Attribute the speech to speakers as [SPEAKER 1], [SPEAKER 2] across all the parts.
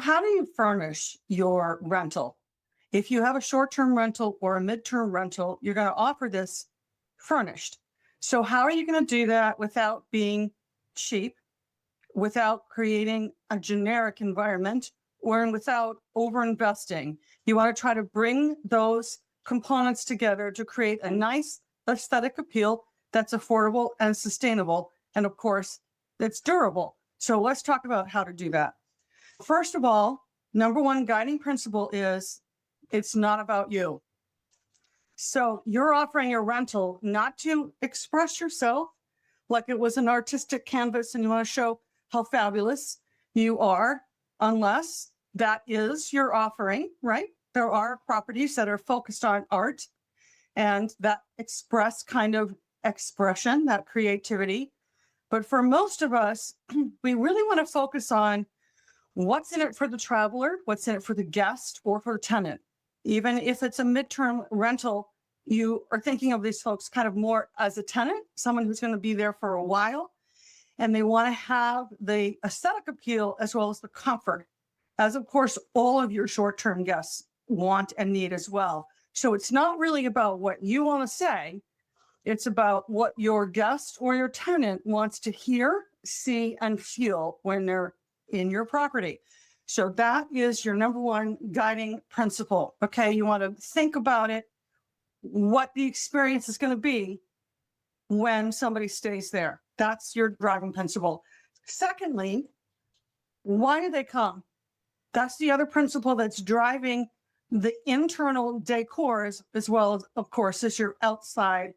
[SPEAKER 1] How do you furnish your rental? If you have a short-term rental or a mid-term rental, you're going to offer this furnished. So how are you going to do that without being cheap, without creating a generic environment, or without overinvesting? You want to try to bring those components together to create a nice aesthetic appeal that's affordable and sustainable. And of course, that's durable. So let's talk about how to do that. First of all, number one guiding principle is it's not about you. So you're offering a rental not to express yourself like it was an artistic canvas and you want to show how fabulous you are, unless that is your offering, right? There are properties that are focused on art and that express kind of expression, that creativity. But for most of us, we really want to focus on what's in it for the traveler, what's in it for the guest or for the tenant. Even if it's a midterm rental, you are thinking of these folks kind of more as a tenant, someone who's going to be there for a while. And they want to have the aesthetic appeal as well as the comfort, as of course, all of your short-term guests want and need as well. So it's not really about what you want to say. It's about what your guest or your tenant wants to hear, see, and feel when they're in your property. So that is your number one guiding principle. Okay, you want to think about it, what the experience is going to be when somebody stays there. That's your driving principle. Secondly, why do they come? That's the other principle that's driving the internal decor as well as, of course, as your outside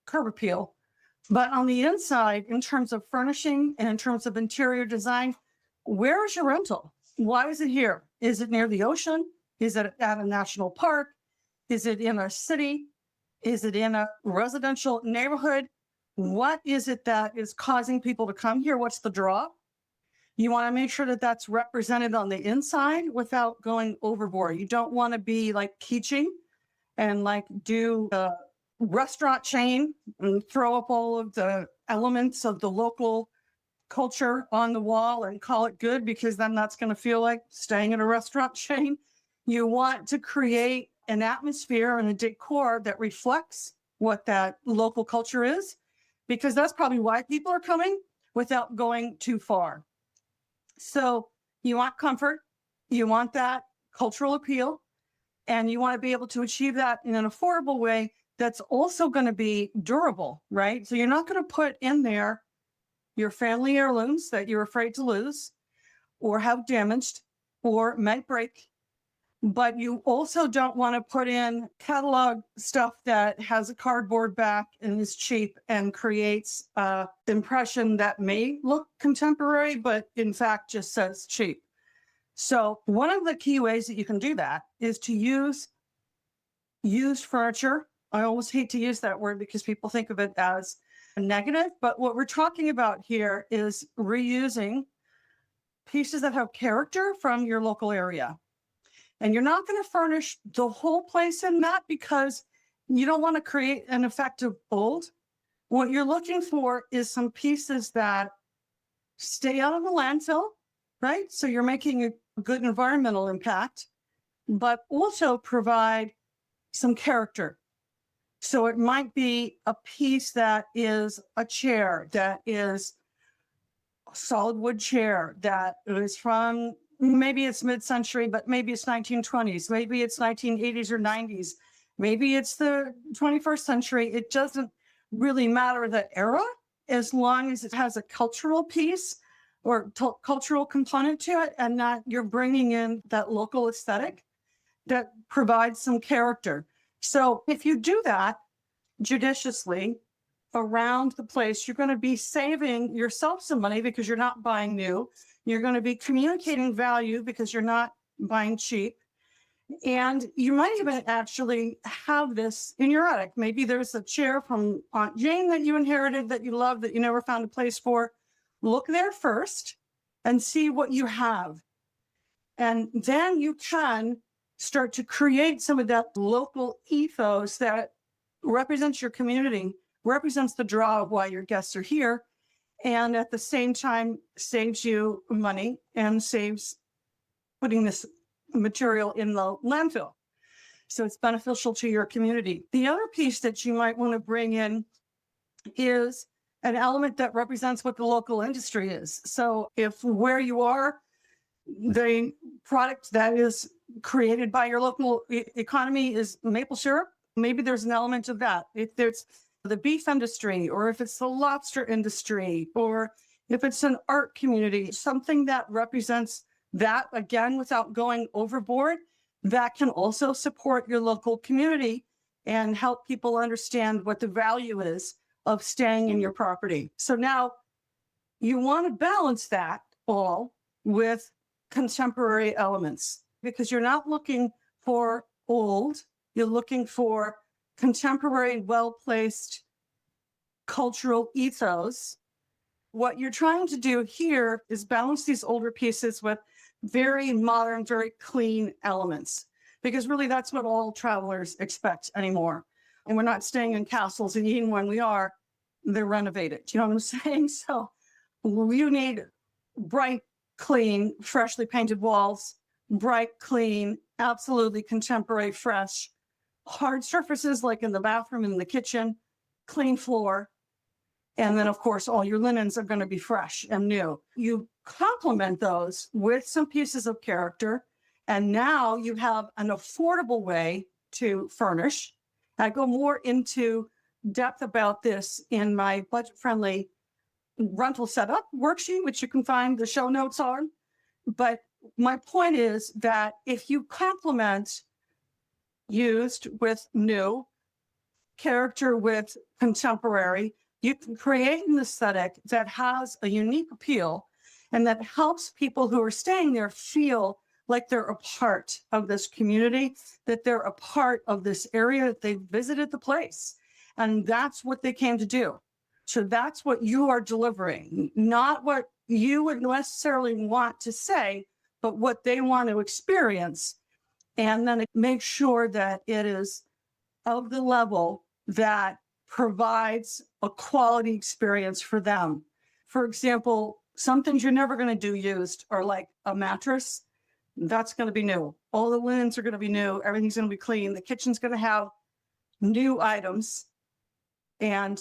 [SPEAKER 1] curb appeal. But on the inside, in terms of furnishing and in terms of interior design, where is your rental? Why is it here? Is it near the ocean? Is it at a national park? Is it in a city? Is it in a residential neighborhood? What is it that is causing people to come here? What's the draw? You want to make sure that that's represented on the inside without going overboard. You don't want to be like kitschy and like do a restaurant chain and throw up all of the elements of the local culture on the wall and call it good, because then that's going to feel like staying in a restaurant chain. You want to create an atmosphere and a decor that reflects what that local culture is, because that's probably why people are coming without going too far. So you want comfort, you want that cultural appeal, and you want to be able to achieve that in an affordable way that's also going to be durable, right? So you're not going to put in there your family heirlooms that you're afraid to lose or have damaged or might break. But you also don't want to put in catalog stuff that has a cardboard back and is cheap and creates an impression that may look contemporary, but in fact just says cheap. So one of the key ways that you can do that is to use used furniture. I always hate to use that word because people think of it as a negative, but what we're talking about here is reusing pieces that have character from your local area. And you're not going to furnish the whole place in that because you don't want to create an effect of old. What you're looking for is some pieces that stay out of the landfill, right? So you're making a good environmental impact, but also provide some character. So it might be a piece that is a chair, that is a solid wood chair, that is from, maybe it's mid-century, but maybe it's 1920s, maybe it's 1980s or 90s, maybe it's the 21st century. It doesn't really matter the era, as long as it has a cultural piece or cultural component to it, and that you're bringing in that local aesthetic that provides some character. So if you do that judiciously around the place, you're going to be saving yourself some money because you're not buying new. You're going to be communicating value because you're not buying cheap. And you might even actually have this in your attic. Maybe there's a chair from Aunt Jane that you inherited that you love that you never found a place for. Look there first and see what you have. And then you can start to create some of that local ethos that represents your community, represents the draw of why your guests are here, and at the same time saves you money and saves putting this material in the landfill. So it's beneficial to your community. The other piece that you might want to bring in is an element that represents what the local industry is. So if where you are, the product that is created by your local economy is maple syrup, maybe there's an element of that. If there's the beef industry, or if it's the lobster industry, or if it's an art community, something that represents that, again, without going overboard, that can also support your local community and help people understand what the value is of staying in your property. So now you want to balance that all with contemporary elements, because you're not looking for old, you're looking for contemporary, well-placed cultural ethos. What you're trying to do here is balance these older pieces with very modern, very clean elements, because really that's what all travelers expect anymore. And we're not staying in castles, and even when we are, they're renovated. Do you know what I'm saying? So you need bright, clean, freshly painted walls, bright, clean, absolutely contemporary, fresh, hard surfaces like in the bathroom and in the kitchen, clean floor. And then, of course, all your linens are going to be fresh and new. You complement those with some pieces of character. And now you have an affordable way to furnish. I go more into depth about this in my budget-friendly rental setup worksheet, which you can find the show notes on. But my point is that if you complement used with new, character with contemporary, you can create an aesthetic that has a unique appeal and that helps people who are staying there feel like they're a part of this community, that they're a part of this area, that they visited the place. And that's what they came to do. So that's what you are delivering, not what you would necessarily want to say, but what they want to experience. And then make sure that it is of the level that provides a quality experience for them. For example, some things you're never going to do used are like a mattress. That's going to be new. All the linens are going to be new. Everything's going to be clean. The kitchen's going to have new items and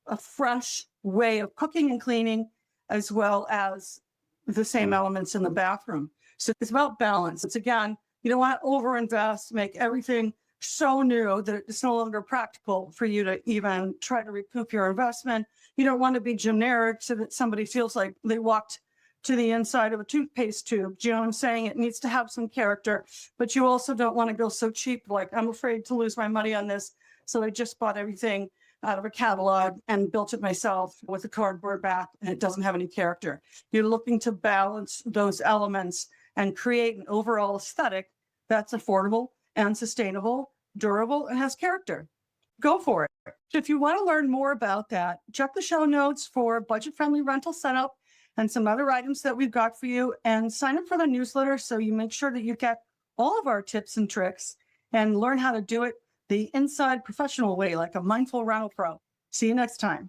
[SPEAKER 1] a fresh way of cooking and cleaning, as well as the same elements in the bathroom. So it's about balance. It's, again, you don't want to overinvest, make everything so new that it's no longer practical for you to even try to recoup your investment. You don't want to be generic so that somebody feels like they walked to the inside of a toothpaste tube. Do you know what I'm saying? It needs to have some character, but you also don't want to go so cheap, like, I'm afraid to lose my money on this, so I just bought everything out of a catalog and built it myself with a cardboard back, and it doesn't have any character. You're looking to balance those elements and create an overall aesthetic that's affordable and sustainable, durable, and has character. Go for it. If you want to learn more about that, check the show notes for budget-friendly rental setup and some other items that we've got for you, and sign up for the newsletter so you make sure that you get all of our tips and tricks and learn how to do it the inside professional way, like a mindful rental pro. See you next time.